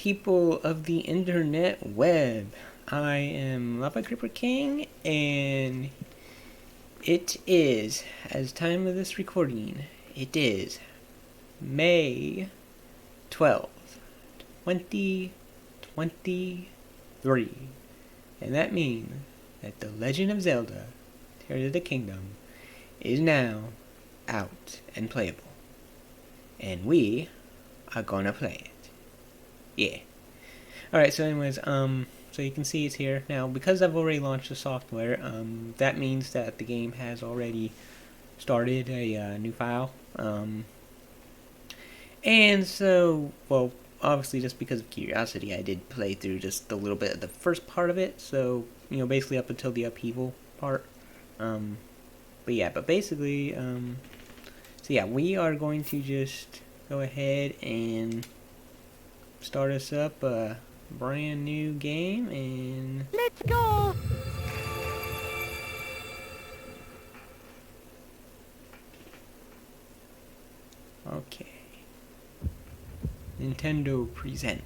people of the internet web. I am Lava Creeper King, and it is, as time of this recording, it is May 12th, 2023. And that means that The Legend of Zelda, Tears of the Kingdom, is now out and playable. And we are gonna play it. Yeah. Alright, so anyways, so you can see it's here. Now, because I've already launched the software, that means that the game has already started a new file. And so, well, obviously just because of curiosity, I did play through just a little bit of the first part of it. So, basically up until the upheaval part. But basically, so yeah, we are going to just go ahead and start us up a brand new game, and let's go. okay. Nintendo presents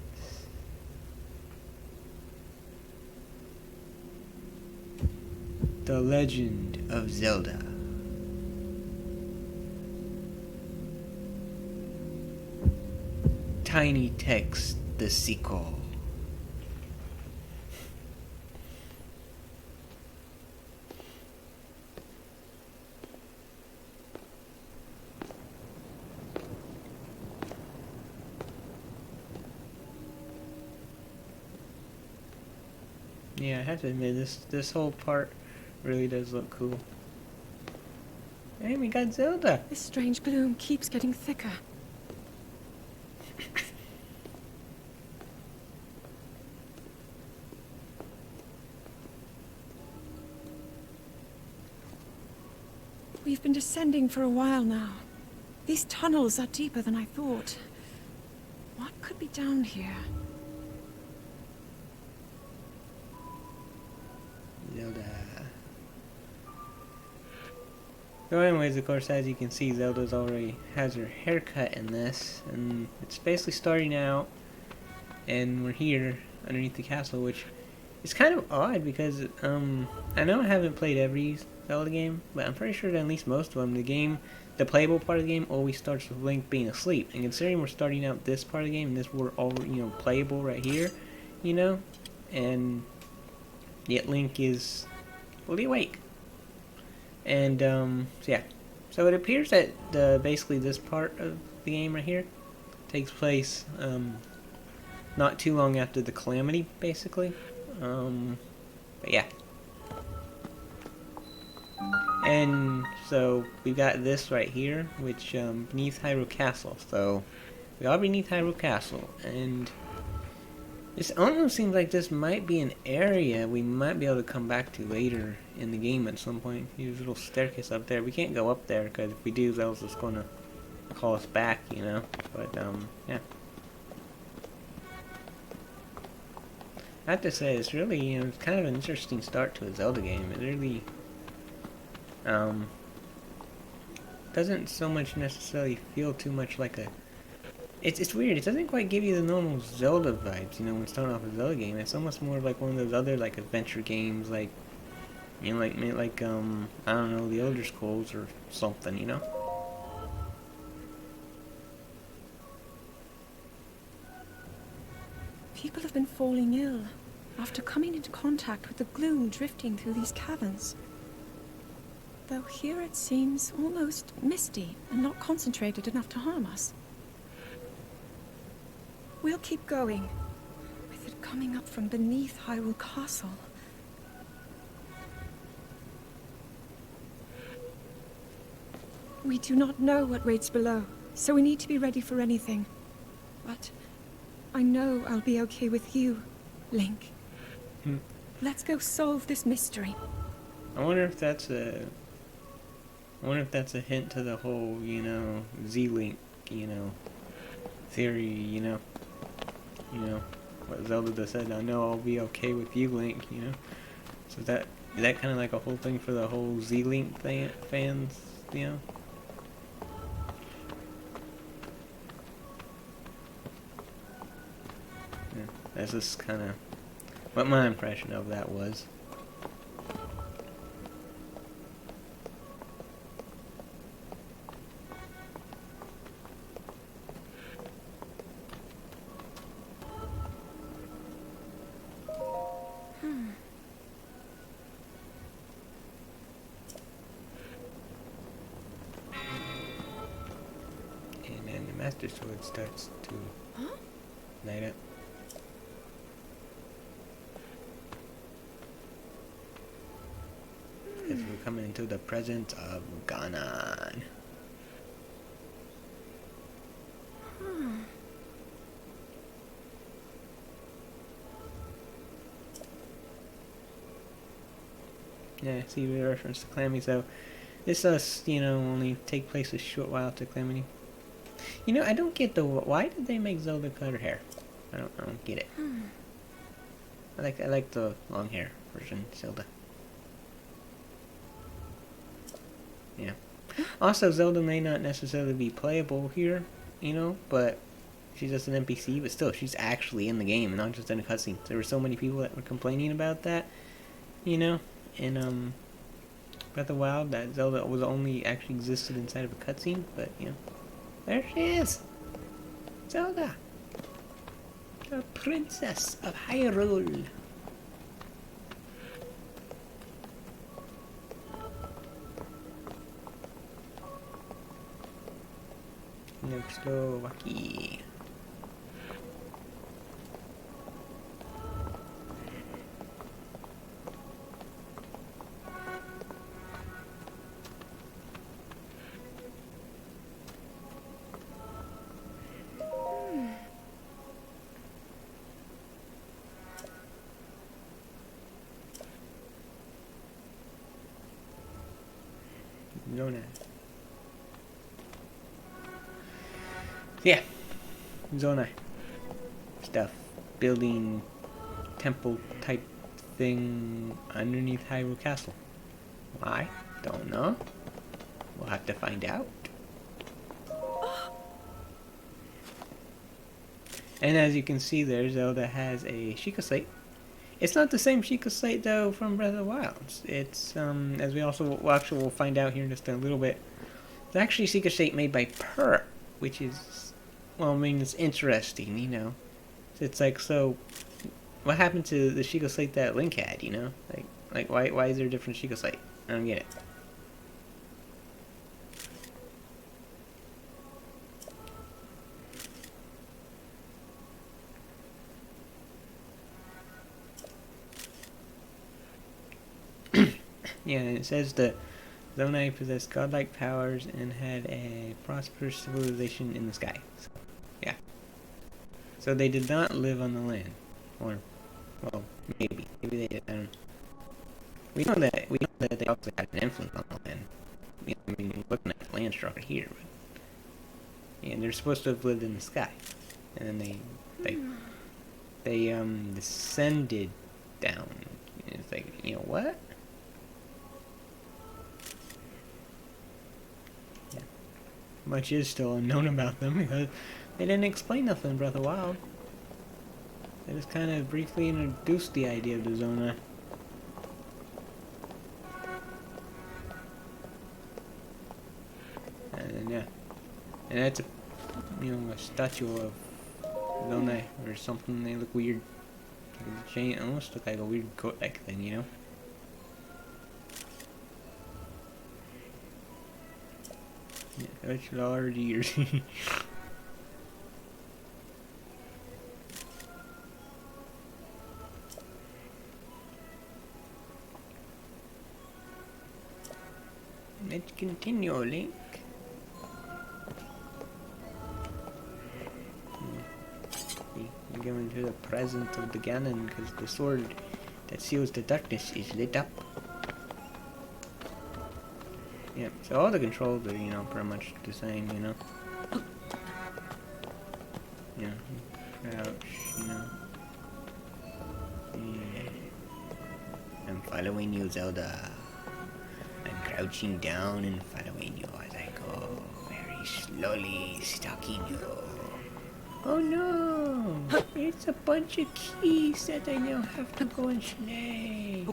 The Legend of Zelda. Tiny Text, the sequel. Yeah, I have to admit, this whole part really does look cool. Hey, we got Zelda! This strange gloom keeps getting thicker. We've been descending for a while now. These tunnels are deeper than I thought. What could be down here? Zelda. So anyways, of course, as you can see, Zelda's already has her haircut in this, and it's basically starting out, and we're here underneath the castle, which is kind of odd because I know I haven't played every Zelda game, but I'm pretty sure that at least most of them, the playable part of the game always starts with Link being asleep. And considering we're starting out this part of the game, and this we're all playable right here, and yet Link is fully awake. And so yeah, so it appears that basically this part of the game right here takes place not too long after the calamity, basically. But yeah. And so we've got this right here, which beneath Hyrule Castle. So we are beneath Hyrule Castle, and this almost seems like this might be an area we might be able to come back to later in the game at some point. There's a little staircase up there. We can't go up there because if we do, Zelda's just gonna call us back, But yeah. I have to say, it's really, it's kind of an interesting start to a Zelda game. It really doesn't so much necessarily feel too much like a... It's weird. It doesn't quite give you the normal Zelda vibes, when starting off a Zelda game. It's almost more like one of those other like adventure games, like I don't know, the Elder Scrolls or something, People have been falling ill after coming into contact with the gloom drifting through these caverns. Though here it seems almost misty and not concentrated enough to harm us. We'll keep going, with it coming up from beneath Hyrule Castle. We do not know what waits below, so we need to be ready for anything. But I know I'll be okay with you, Link. Let's go solve this mystery. I wonder if that's a hint to the whole, Z-Link, theory, what Zelda just said. I know I'll be okay with you, Link, So is that kind of like a whole thing for the whole Z-Link fans, That's just kind of what my impression of that was. And then the Master Sword starts to light up. As we're coming into the presence of Ganon. Yeah, see the reference to Calamity. So this does, only take place a short while to Calamity. I don't get why did they make Zelda cut her hair? I don't get it. I like the long hair version Zelda. Yeah. Also, Zelda may not necessarily be playable here, but she's just an NPC. But still, she's actually in the game and not just in a cutscene. There were so many people that were complaining about that, in Breath of the Wild, that Zelda was only actually existed inside of a cutscene. But there she is, Zelda, the Princess of Hyrule. Next to Waki. Zona. Yeah, Zona stuff, building temple type thing underneath Hyrule Castle. Why? Don't know. We'll have to find out. And as you can see there, Zelda has a Sheikah Slate. It's not the same Sheikah Slate though from Breath of the Wild. It's as we also will find out here in just a little bit. It's actually a Sheikah Slate made by Pearl, which is, well, I mean, it's interesting, It's like, so what happened to the Sheikah Slate that Link had, Like why is there a different Sheikah Slate? I don't get it. Yeah, it says that Zonai possessed godlike powers and had a prosperous civilization in the sky. So, yeah. So they did not live on the land. Or, well, maybe. Maybe they did. I don't know. We know that they also had an influence on the land. I mean, looking at the land structure here. But, yeah, they're supposed to have lived in the sky. And then they descended down. And it's like, what? Much is still unknown about them because they didn't explain nothing in Breath of the Wild. They just kind of briefly introduced the idea of the Zona. And then, yeah. And that's a statue of Zona or something. They look weird. Like a chain, almost look like a weird coat-like thing, Yeah, such large ears. Let's continue, Link. We're going to the presence of the Ganon because the sword that seals the darkness is lit up. Yeah, so all the controls are, pretty much the same, crouch, Yeah. I'm following you, Zelda. I'm crouching down and following you as I go, very slowly stalking you. Oh no! It's a bunch of keys that I now have to go and snag.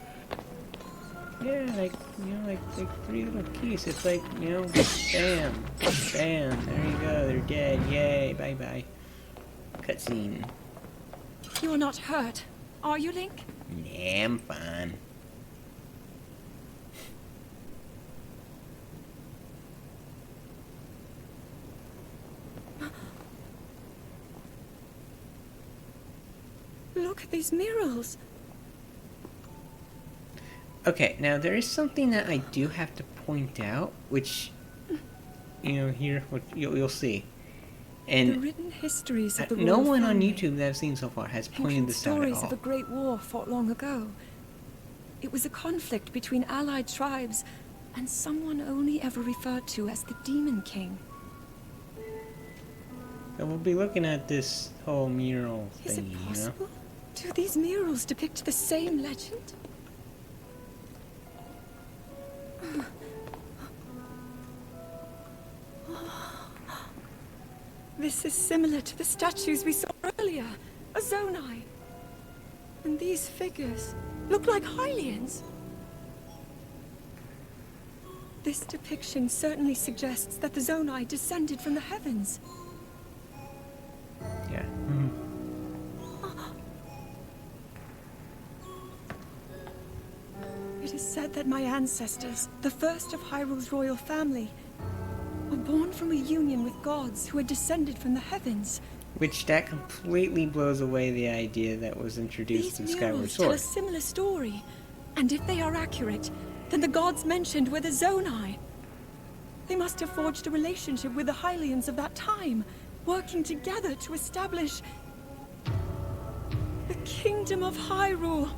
Yeah, like, like 3 little keys. It's like, bam, bam, there you go, they're dead, yay, bye-bye. Cutscene. You are not hurt, are you, Link? Nah, I'm fine. Look at these murals. Okay, now there is something that I do have to point out, which, here, what you'll see. The And written histories of the no royal one on family YouTube that I've seen so far has pointed include this out at stories all. of a great war fought long ago. It was a conflict between allied tribes and someone only ever referred to as the Demon King. So we'll be looking at this whole mural Is thingy, it possible? Do these murals depict the same legend? This is similar to the statues we saw earlier, a Zonai. And these figures look like Hylians. This depiction certainly suggests that the Zonai descended from the heavens. Yeah. It is said that my ancestors, the first of Hyrule's royal family, were born from a union with gods who had descended from the heavens. Which that completely blows away the idea that was introduced in These Skyward murals tell Sword. a similar story, and if they are accurate, then the gods mentioned were the Zonai. They must have forged a relationship with the Hylians of that time, working together to establish the Kingdom of Hyrule.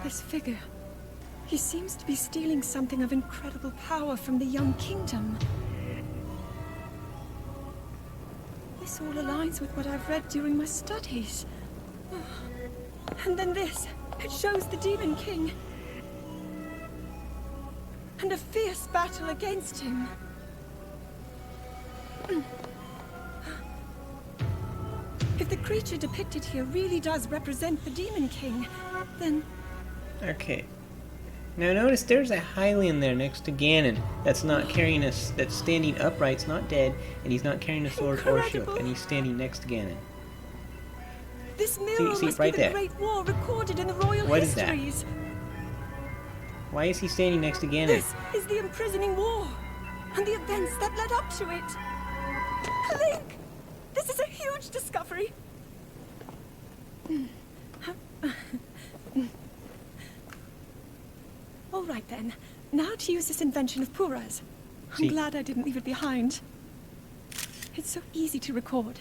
This figure, he seems to be stealing something of incredible power from the young kingdom. This all aligns with what I've read during my studies. And then this, it shows the Demon King. And a fierce battle against him. If the creature depicted here really does represent the Demon King, then... Okay. Now notice there's a Hylian there next to Ganon that's not carrying us, that's standing upright, it's not dead, and he's not carrying a sword or a shield, and he's standing next to Ganon. This mural see, must right be the there. Great War recorded in the royal What is that? histories. Why is he standing next to Ganon? This is the imprisoning war, and the events that led up to it. Link! This is a huge discovery. All right then. Now to use this invention of Pura's. I'm See. glad I didn't leave it behind. It's so easy to record.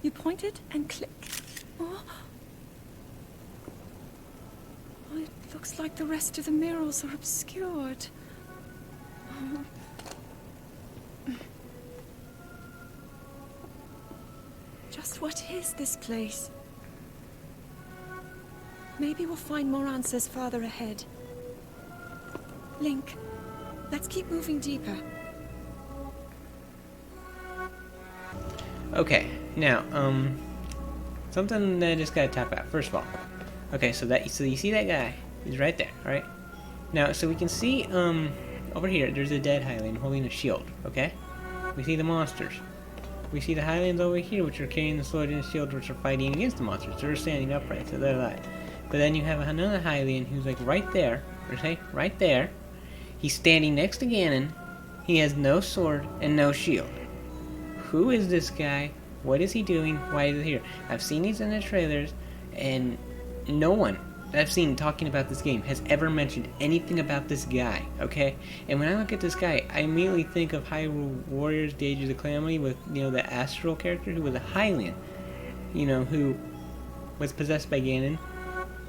You point it and click. Oh. Oh, it looks like the rest of the murals are obscured. Oh. Just what is this place? Maybe we'll find more answers farther ahead. Link, let's keep moving deeper. Okay, now, something that I just gotta talk about. First of all, okay, so you see that guy? He's right there, alright? Now, so we can see, over here, there's a dead Hylian holding a shield, okay? We see the monsters. We see the Hylians over here, which are carrying the sword and the shield, which are fighting against the monsters. They're standing upright, so they're alive. But then you have another Hylian who's like right there, okay? Right there. He's standing next to Ganon. He has no sword and no shield. Who is this guy? What is he doing? Why is he here? I've seen these in the trailers, and no one that I've seen talking about this game has ever mentioned anything about this guy, okay? And when I look at this guy, I immediately think of Hyrule Warriors, The Age of the Calamity, with, the Astral character, who was a Hylian, who was possessed by Ganon,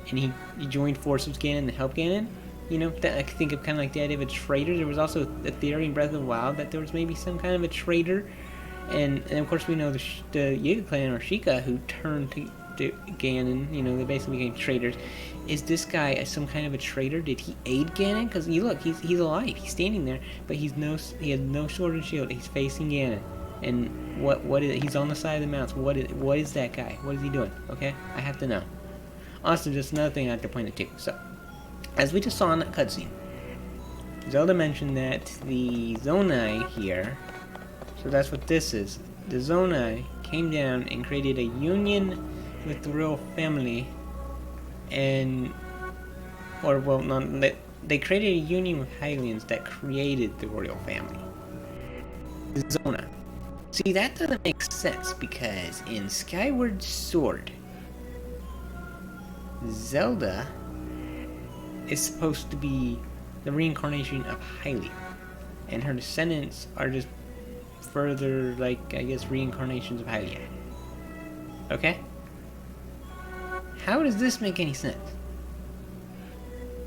and he joined forces with Ganon to help Ganon. That I think of kind of like the idea of a traitor. There was also a theory in Breath of the Wild that there was maybe some kind of a traitor. And of course we know the Yiga clan, or Sheikah, who turned to Ganon, they basically became traitors. Is this guy some kind of a traitor? Did he aid Ganon? Because look, he's alive, he's standing there, but he has no sword and shield, he's facing Ganon. And what is, he's on the side of the mountain. What is that guy? What is he doing? Okay, I have to know. Also, just another thing I have to point out too. So, as we just saw in that cutscene, Zelda mentioned that the Zonai here, so that's what this is. The Zonai came down and created a union with the royal family, and, or well, not, they created a union with Hylians that created the royal family. The Zonai. See, that doesn't make sense because in Skyward Sword, Zelda is supposed to be the reincarnation of Hylia, and her descendants are just further, like, I guess, reincarnations of Hylia. Okay? How does this make any sense?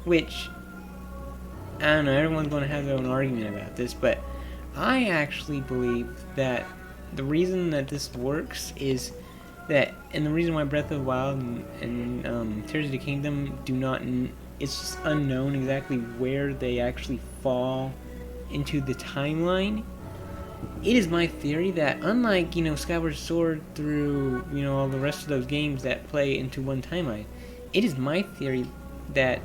Which, I don't know, everyone's going to have their own argument about this, but I actually believe that the reason that this works is that, and the reason why Breath of the Wild and Tears of the Kingdom do not, it's just unknown exactly where they actually fall into the timeline. It is my theory that unlike, Skyward Sword through, all the rest of those games that play into one timeline, it is my theory that,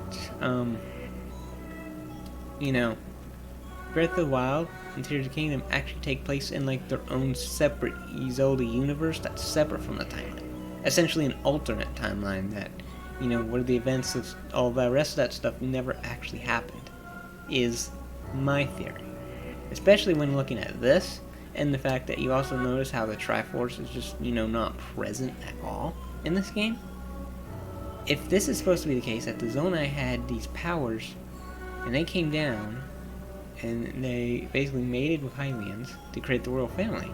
Breath of the Wild and Tears of the Kingdom actually take place in like their own separate Zelda universe that's separate from the timeline. Essentially an alternate timeline that, where the events of all the rest of that stuff never actually happened, is my theory. Especially when looking at this, and the fact that you also notice how the Triforce is just, not present at all in this game. If this is supposed to be the case, that the Zonai had these powers, and they came down, and they basically mated with Hylians to create the royal family.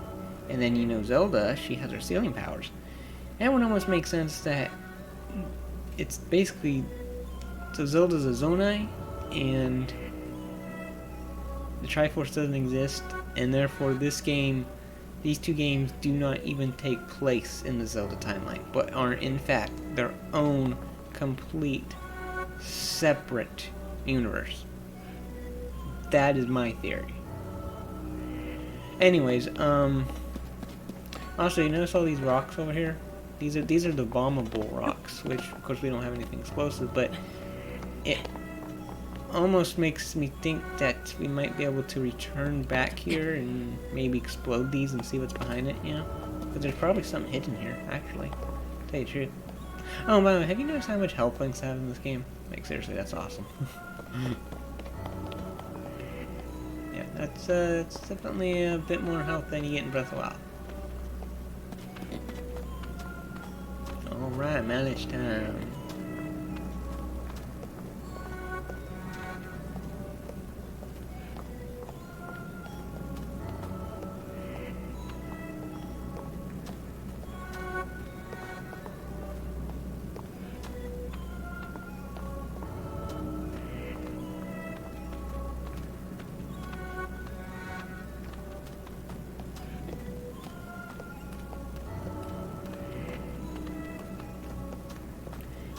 And then, Zelda, she has her sealing powers. That would almost make sense that it's basically, so Zelda's a Zonai, and the Triforce doesn't exist, and therefore this game, these two games do not even take place in the Zelda timeline, but are in fact their own complete separate universe. That is my theory. Anyways, also, you notice all these rocks over here? These are the bombable rocks, which of course we don't have anything explosive, but it almost makes me think that we might be able to return back here and maybe explode these and see what's behind it, But there's probably something hidden here, actually. To tell you the truth. Oh, by the way, have you noticed how much health links have in this game? Like, seriously, that's awesome. Yeah, that's it's definitely a bit more health than you get in Breath of the Wild. Alright, manage time.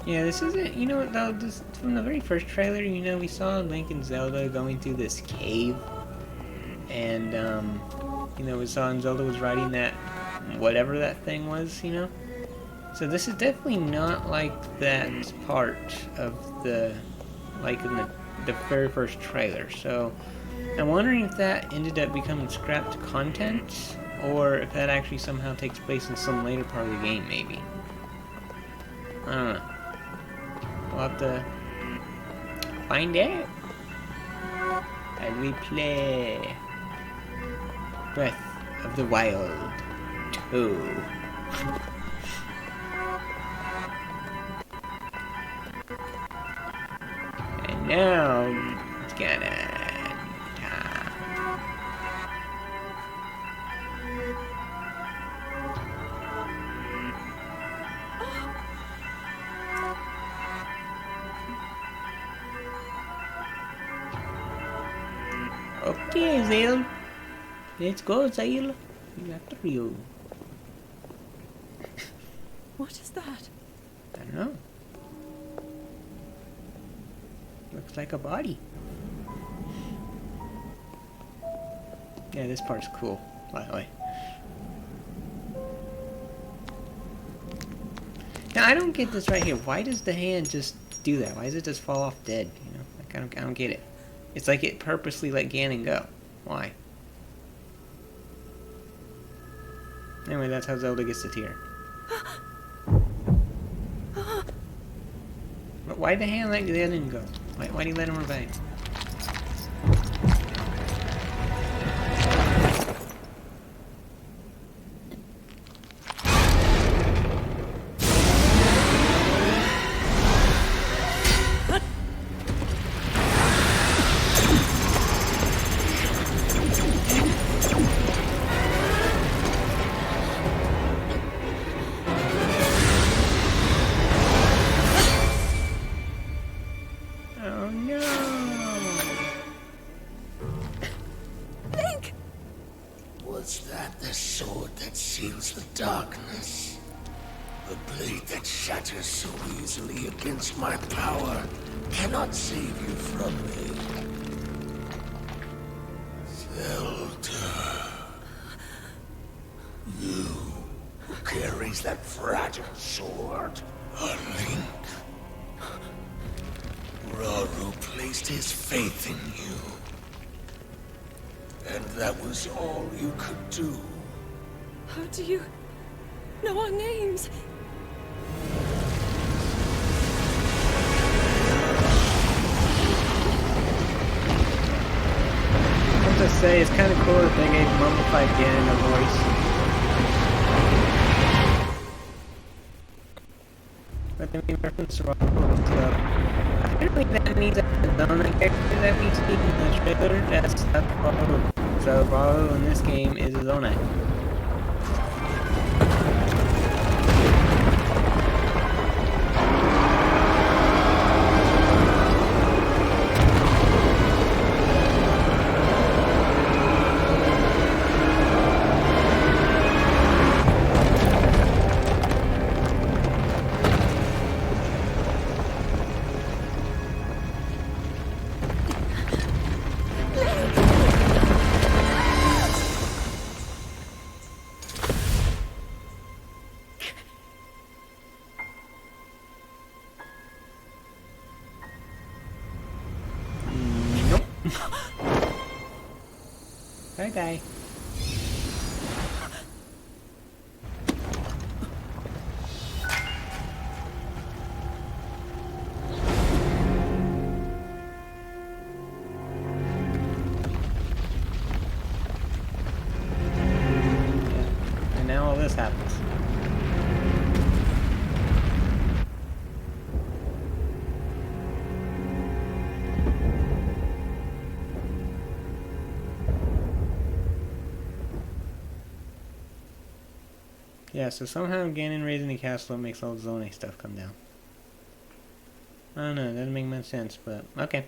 Yeah, this isn't, what though, this, from the very first trailer, we saw Link and Zelda going through this cave, and, we saw Zelda was riding that, whatever that thing was, So this is definitely not like that part of the, like in the very first trailer, so I'm wondering if that ended up becoming scrapped content, or if that actually somehow takes place in some later part of the game, maybe. I don't know. We'll have to find out as we play Breath of the Wild 2. And now it's gonna time. Okay, Zale. Let's go, Zale. You got the real. What is that? I don't know. Looks like a body. Yeah, this part's cool, by the way. Now, I don't get this right here. Why does the hand just do that? Why does it just fall off dead? You know, like, I don't get it. It's like it purposely let Ganon go. Why? Anyway, that's how Zelda gets the tear. But why did the hand let Ganon go? Why did he let him revive? Oh no! Link! Was that the sword that seals the darkness? The blade that shatters so easily against my power cannot save you from me. Zelda. You who carries that fragile sword. A Link. Raru placed his faith in you. And that was all you could do. How do you know our names? I'll just say, it's kind of cool that they gave Mummified Ganon a voice. But they made reference to Raru, so apparently that means that the Donna character that we see in the trailer, that's Raru. So Raru in this game is his own actor. Bye-bye. And now all this happens. Yeah, so somehow Ganon raising the castle makes all the Zone stuff come down. I don't know, that doesn't make much sense, but okay.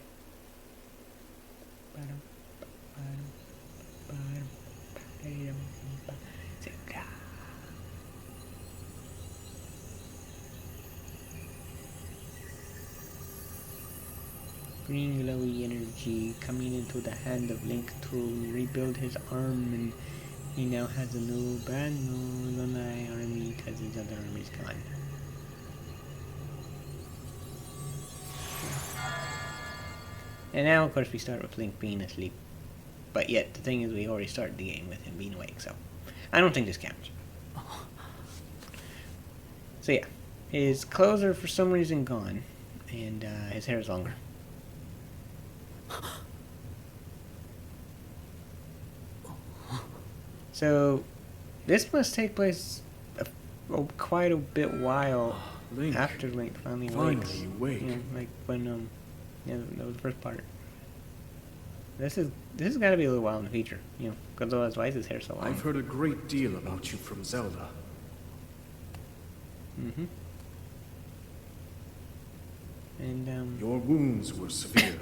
Green glowy energy coming into the hand of Link to rebuild his arm, and he now has a new, brand new Lunai army because his other army's gone. And now, of course, we start with Link being asleep. But yet, the thing is, we already started the game with him being awake, so I don't think this counts. So yeah, his clothes are for some reason gone, and his hair is longer. So, this must take place quite a bit while Link, after Link finally finally wakes. you wake. You know, like when yeah, that was the first part. This has got to be a little while in the future, you know, because otherwise, why is his hair so long? I've heard a great deal about you from Zelda. Mm-hmm. And Your wounds were severe.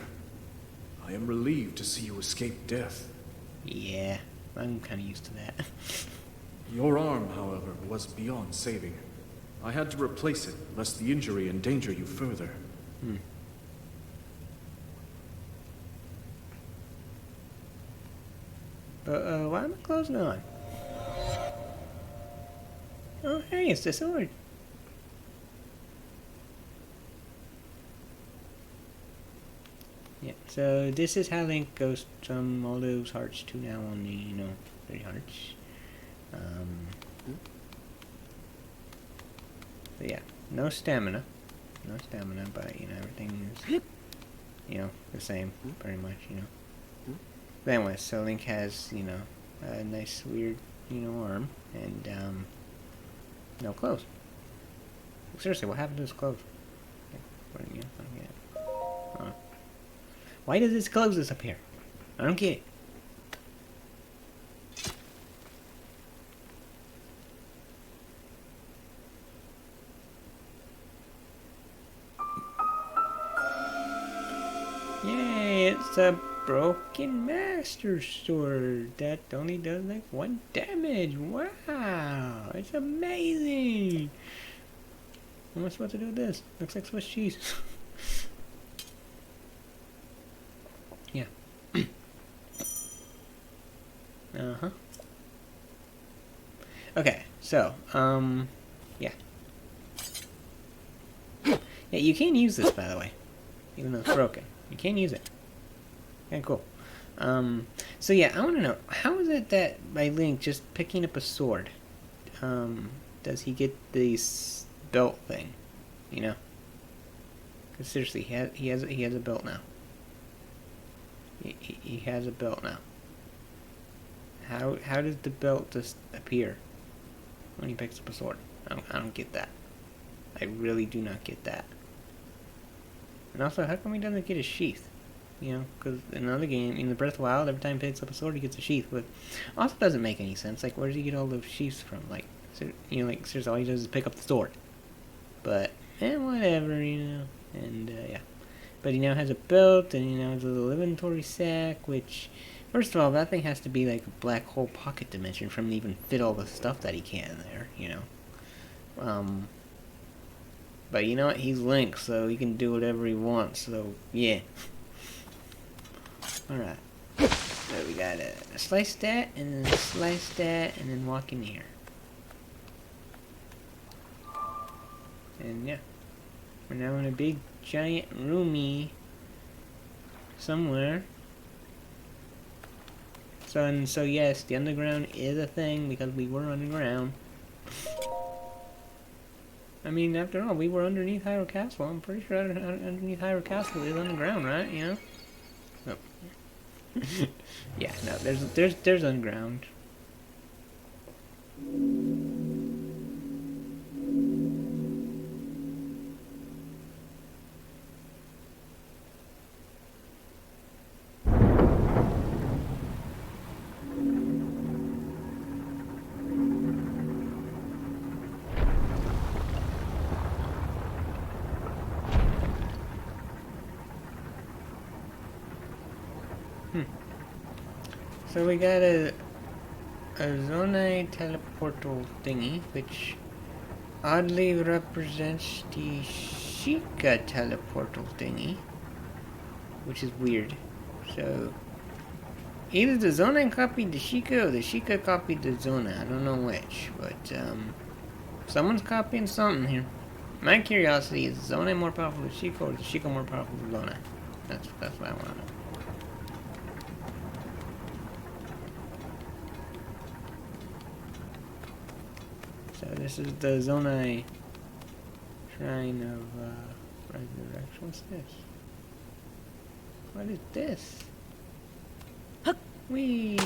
I am relieved to see you escape death. yeah, I'm kind of used to that. Your arm, however, was beyond saving. I had to replace it, lest the injury endanger you further. Hmm. But why are my clothes gone? Oh, hey, it's the sword. Yeah, so this is how Link goes from all those hearts to now only, 30 hearts. So yeah, no stamina. No stamina, but, everything is, the same, pretty much, But anyway, so Link has, a nice, weird, arm, and, no clothes. Seriously, what happened to his clothes? Why does his clothes disappear? I don't get it. Yay, it's a broken Master Sword that only does like 1 damage. Wow, it's amazing. What am I supposed to do with this? Looks like Swiss cheese. Yeah. Uh-huh. Okay, so, yeah. Yeah, you can use this, by the way. Even though it's broken. You can use it. Okay, cool. So yeah, I want to know, how is it that by Link just picking up a sword, does he get this belt thing? Because seriously, he has a belt now. He has a belt now. How does the belt just appear when he picks up a sword? I don't get that. I really do not get that. And also, how come he doesn't get a sheath? Because in another game, in the Breath of the Wild, every time he picks up a sword, he gets a sheath. But also doesn't make any sense. Like, where does he get all those sheaths from? Like, seriously, all he does is pick up the sword. But, whatever, And, yeah. But he now has a belt, and he now has a little inventory sack, which, first of all, that thing has to be like a black hole pocket dimension for him to even fit all the stuff that he can there, But you know what? He's Link, so he can do whatever he wants, so, yeah. Alright. So we gotta slice that, and then slice that, and then walk in here. And yeah. We're now in a big, giant, roomy somewhere. So yes, the underground is a thing, because we were underground. I mean, after all, we were underneath Hyrule Castle. I'm pretty sure underneath Hyrule Castle is underground, right? Oh. Yeah, no, there's underground. So we got a Zonai teleportal thingy, which oddly represents the Sheikah teleportal thingy, which is weird. So either the Zonai copied the Sheikah or the Sheikah copied the Zonai. I don't know which, but someone's copying something here. My curiosity is: the Zonai more powerful than Sheikah, or is the Sheikah more powerful than Zonai? That's what I want to know. So this is the Zonai Shrine of Resurrection. What's this? What is this? Whee!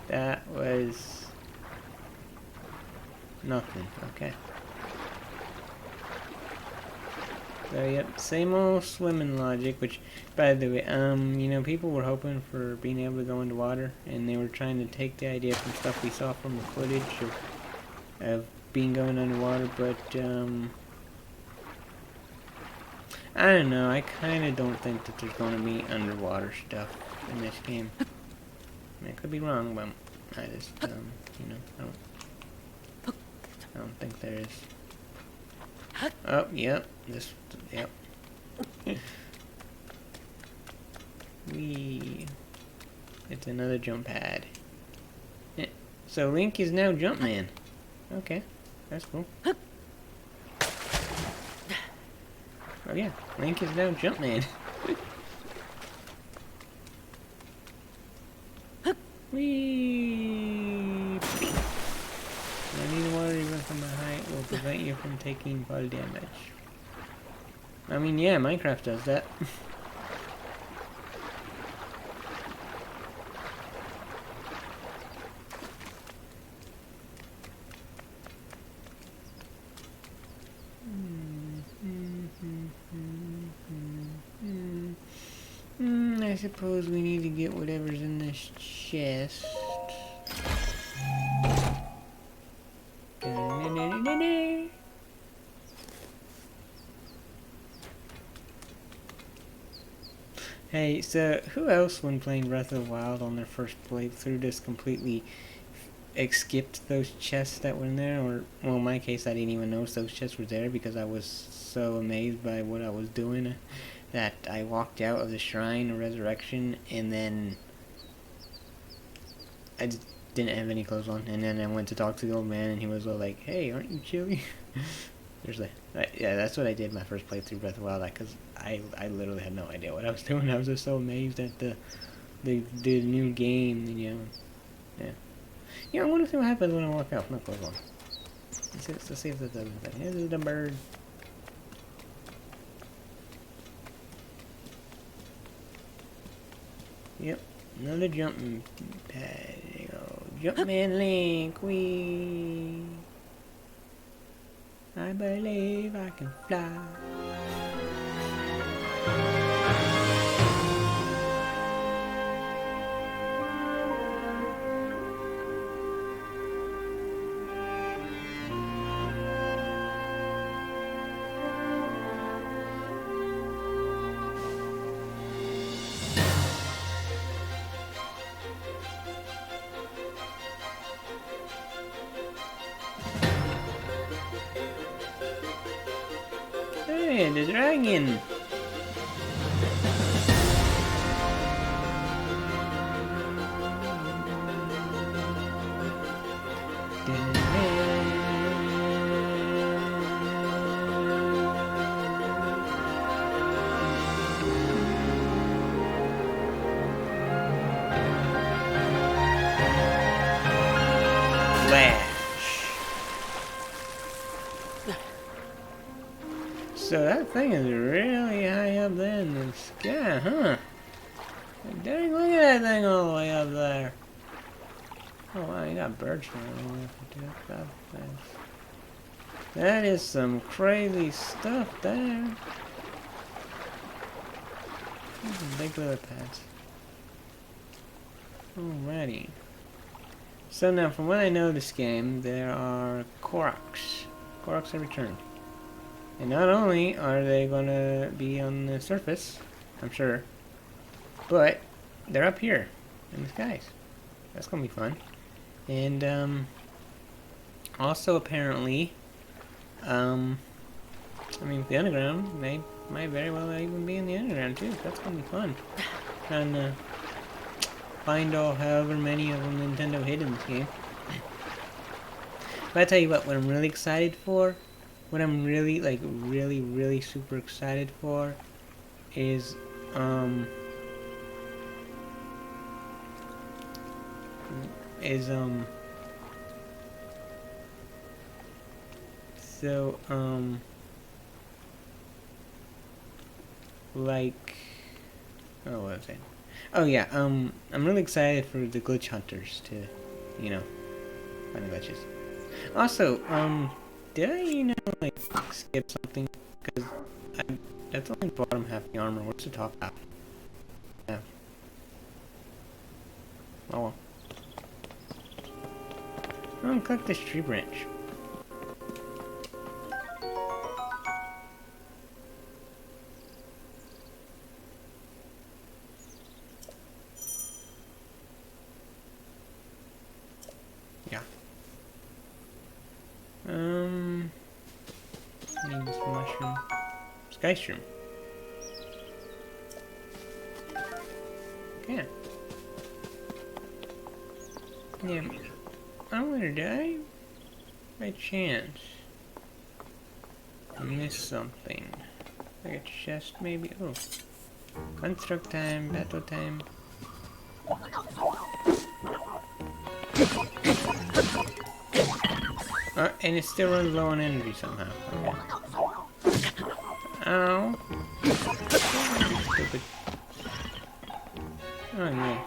That was nothing. Okay. So yep, same old swimming logic, which, by the way, people were hoping for being able to go into water, and they were trying to take the idea from stuff we saw from the footage of being going underwater, but, I don't know, I kinda don't think that there's gonna be underwater stuff in this game. I mean, I could be wrong, but I just, I don't think there is. Oh, yep. Yep. Wee. It's another jump pad. Yeah. So Link is now Jumpman. Okay, that's cool. Oh yeah, Link is now Jumpman. Whee! Running water even from a height will prevent you from taking fall damage. I mean, yeah, Minecraft does that. I suppose we need to get whatever's in this chest. Hey, so who else when playing Breath of the Wild on their first playthrough just completely skipped those chests that were in there? Or, well, in my case, I didn't even notice those chests were there because I was so amazed by what I was doing that I walked out of the Shrine of Resurrection and then I just didn't have any clothes on. And then I went to talk to the old man and he was all like, "Hey, aren't you chilly?" Seriously. Yeah, that's what I did my first playthrough Breath of the Wild, because I literally had no idea what I was doing. I was just so amazed at the new game, you know. Yeah. Yeah, I want to see what happens when I walk out with no clothes on. Let's see if that does anything. Here's the bird. Yep, another jumping pad. There you go. Jumpman Link, wee. I believe I can fly. Hey, the dragon! So that thing is really high up there in the sky, huh? Dang, look at that thing all the way up there. Oh wow, you got birds flying over there. That is some crazy stuff there. These are big leather pads. Alrighty. So now, from what I know of this game, there are Koroks. Koroks are returned. And not only are they going to be on the surface, I'm sure, but they're up here in the skies. That's going to be fun. And also apparently, I mean, the underground, they might very well even be in the underground too. That's going to be fun. Trying to find all however many of them Nintendo hid in this game. But I tell you what I'm really excited for, what I'm really, like, really super excited for is, like, oh, what was I saying? Oh yeah, I'm really excited for the glitch hunters to, you know, find the glitches. Also, did I, you know, like, skip something? Because that's only the bottom half of the armor. What's the top half? Yeah. Oh well. Oh, click this tree branch. Yeah. Need this mushroom. Sky shroom. Yeah. Yeah. I wonder, did I, by chance, miss something? Like a chest, maybe? Oh. Construct time, battle time. And it still runs low on energy somehow. Okay. Ow. Stupid. Oh, yeah.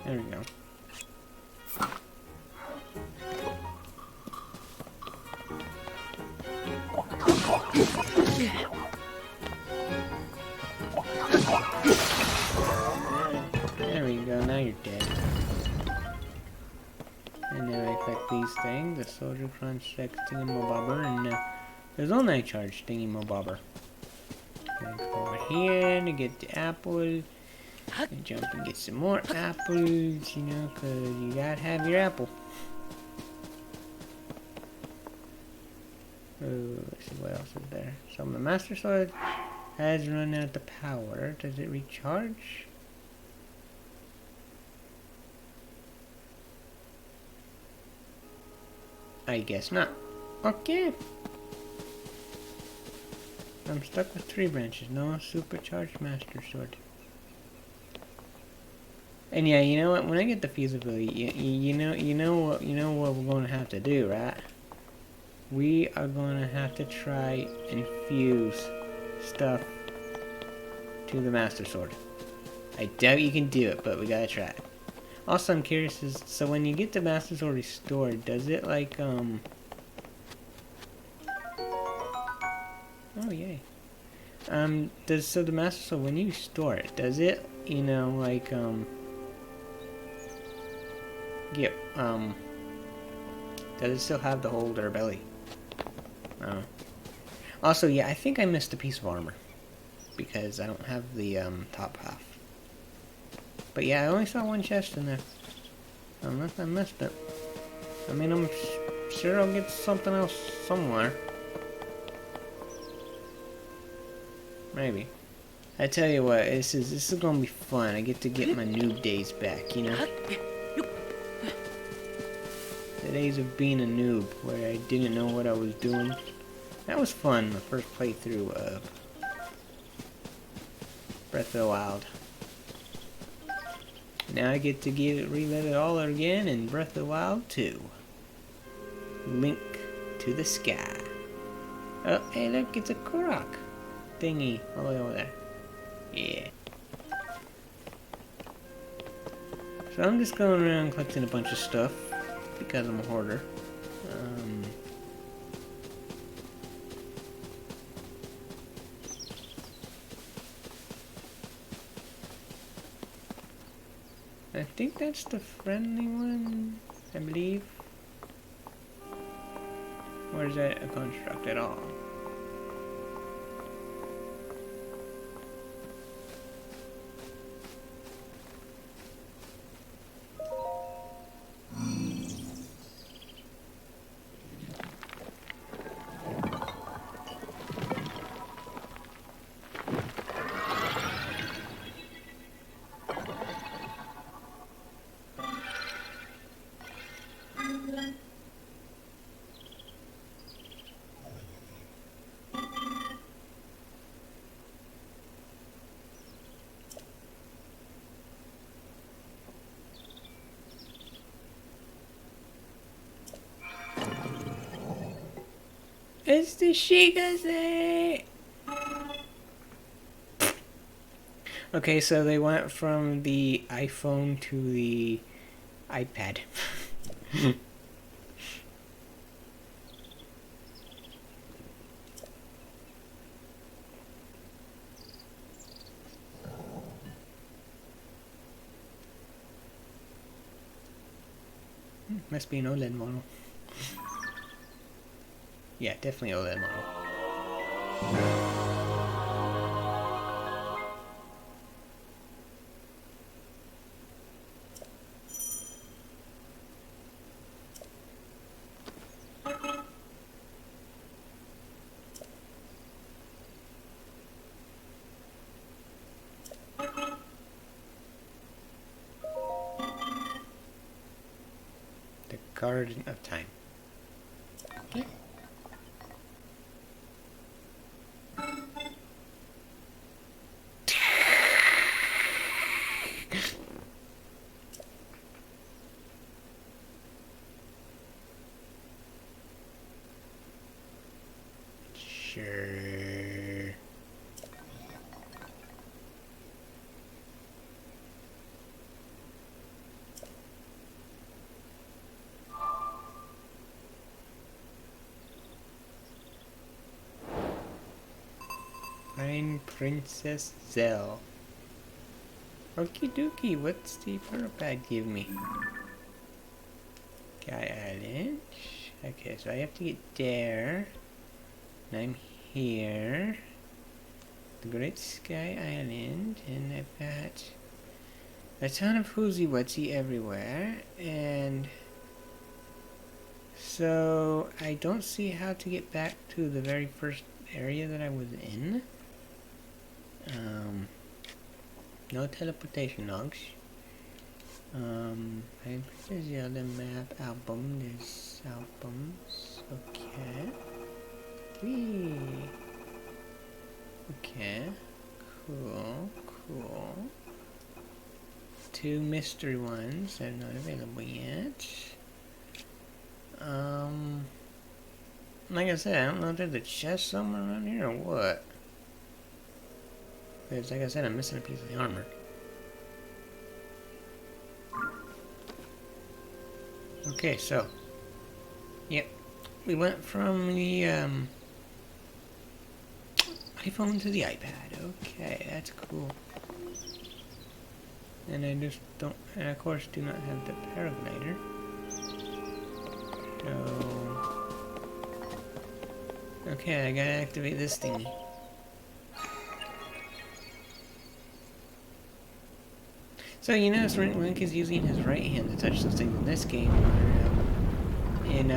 There we go. There we go, now you're dead. And then I collect these things, the soldier crunch sex thingamabobber, and there's all night charge thingamabobber. Gonna go over here to get the apple. And jump and get some more apples, you know, cause you gotta have your apple. Oh, let's see what else is there. So my Master Sword has run out of power. Does it recharge? I guess not. Okay. I'm stuck with 3 branches. No supercharged Master Sword. And yeah, you know what? When I get the feasibility, you know what we're going to have to do, right? We are going to have to try and fuse stuff to the Master Sword. I doubt you can do it, but we gotta try it. Also, I'm curious, so when you get the Master Sword restored, does it like, oh yay. So the Master Sword, when you store it, does it, you know, like, does it still have the whole durability? Oh. Also, yeah, I think I missed a piece of armor. Because I don't have the, top half. But yeah, I only saw 1 chest in there. Unless I missed it. I mean, I'm sure I'll get something else somewhere. Maybe. I tell you what, this is gonna be fun. I get to get my noob days back, you know? The days of being a noob, where I didn't know what I was doing. That was fun, the first playthrough of Breath of the Wild. Now I get to relive it all again in Breath of the Wild 2. Link to the sky. Oh, hey look, it's a Korok thingy all the way over there. Yeah. So I'm just going around collecting a bunch of stuff because I'm a hoarder. I think that's the friendly one, I believe. Or is that a construct at all? It's the Shigase! Okay, so they went from the iPhone to the iPad. Must be an OLED model. Yeah, definitely OLED model. The Garden of Time. Okay. Sure. Find Princess Zell. Okie dokie, what's the pearl pad give me? Sky Island. Okay, so I have to get there. And I'm here. The Great Sky Island, and I've got a ton of whoozy wutsy everywhere, and so I don't see how to get back to the very first area that I was in. No teleportation logs. I'm Princess Zelda map album. There's albums. Okay. Whee. Okay. Cool. Cool. 2 mystery ones that are not available yet. Like I said, I don't know if there's a chest somewhere around here or what. Because, like I said, I'm missing a piece of the armor. Okay, so. Yep. We went from the, iPhone to the iPad. Okay, that's cool. And I just don't, and of course do not have the paraglider. So. Okay, I gotta activate this thingy. So you notice Link is using his right hand to touch those things in this game, where, in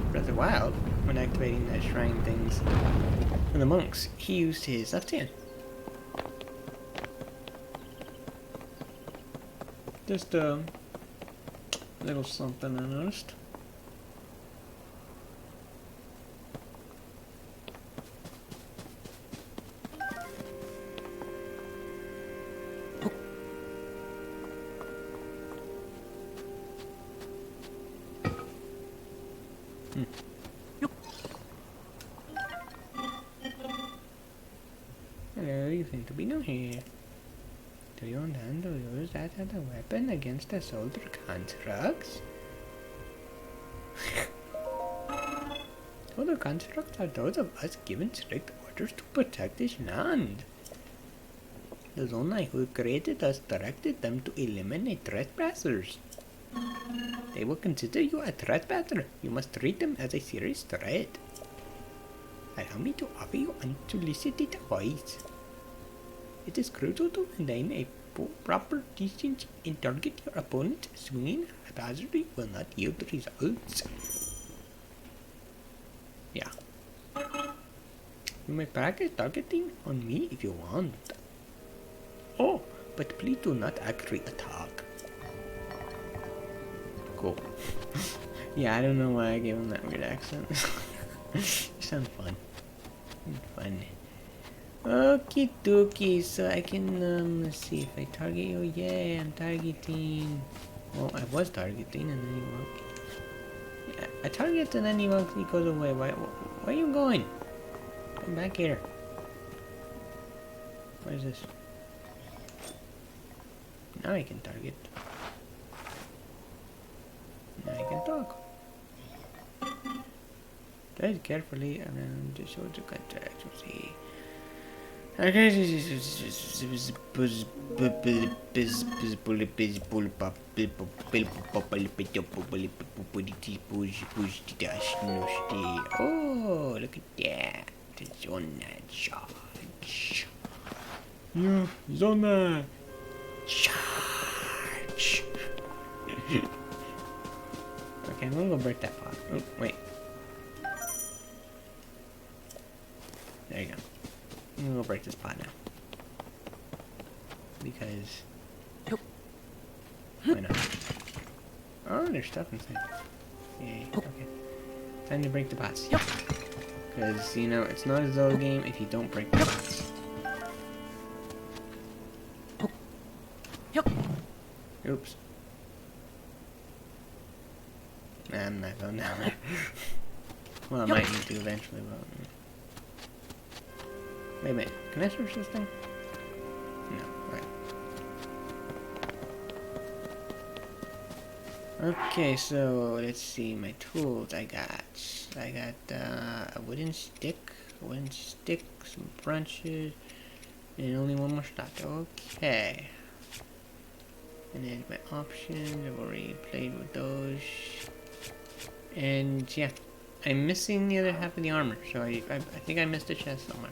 Breath of the Wild, when activating that shrine things for the monks, he used his left hand. Just a little something I noticed. Hello, you seem to be new here. Do you intend to use that as a weapon against the soldier constructs? Soldier constructs are those of us given strict orders to protect this land. The Zonai who created us directed them to eliminate trespassers. They will consider you a trespasser. You must treat them as a serious threat. Allow me to offer you unsolicited advice. It is crucial to maintain a proper distance and target your opponent. Swinging haphazardly will not yield results. Yeah. You may practice targeting on me if you want. Oh, but please do not actually attack. Cool. Yeah, I don't know why I gave him that weird accent. You sound fun. Fun. Okie dokie, so I can, let's see, if I target you, yay, I'm targeting. Well, I was targeting and then he won't. Yeah, I target and then he won't, he goes away. Where are you going? Come back here. What is this? Now I can target. Now I can talk. Tread carefully around the shoulder contract. See. Oh, look at that. It's on that charge. Yeah, Zona. Charge. Okay, I'm gonna go break that pot. Oh, wait. There you go. I'm gonna go break this pot now. Because... why not? Oh, there's stuff inside. Yay. Okay. Time to break the pots. Because, you know, it's not a Zelda game if you don't break the pots. Oops. Nah, I'm not going down there. Well, I might need to eventually, but... Wait a minute. Can I search this thing? No. Right. Okay, so let's see my tools. I got a wooden stick, some branches, and only one more slot. Okay. And then my options. I've already played with those. And yeah, I'm missing the other half of the armor, so I think I missed a chest somewhere.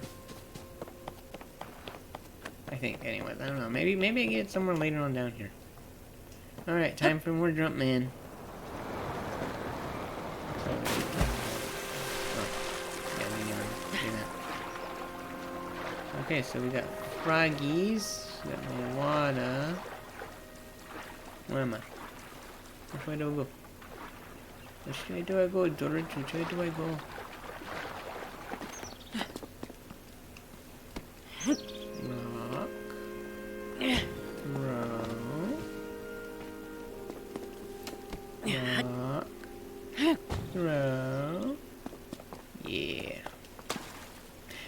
I think, anyways. I don't know. Maybe I get it somewhere later on down here. Alright, time for more Jump Man. So, okay, so we got froggies, we got more water. Where am I? Which way do I go? Which way do I go, George? Which way do I go? Rock. Throw. Yeah.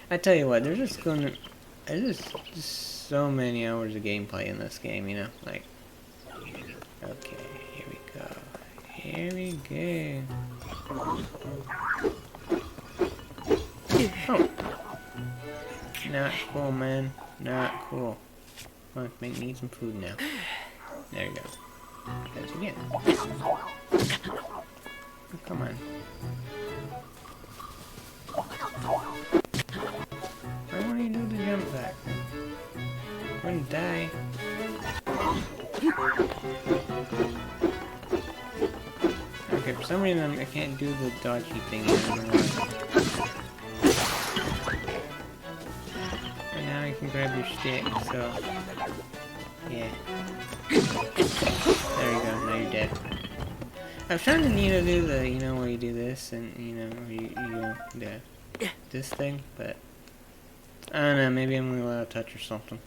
I tell you what, there's just so many hours of gameplay in this game, you know? Like, okay, here we go. Here we go. Oh. Not cool, man. Not cool. Look, need some food now. There you go. That's again. Oh, come on. Why won't you do the jump back? I'm gonna die. Okay, for some reason I can't do the dodgy thing anymore. And now you can grab your stick, so... yeah. There you go, now you're dead. I was trying to, you know, do the, you know, where you do this and, you know, this thing, but I don't know, maybe I'm a little out of touch or something.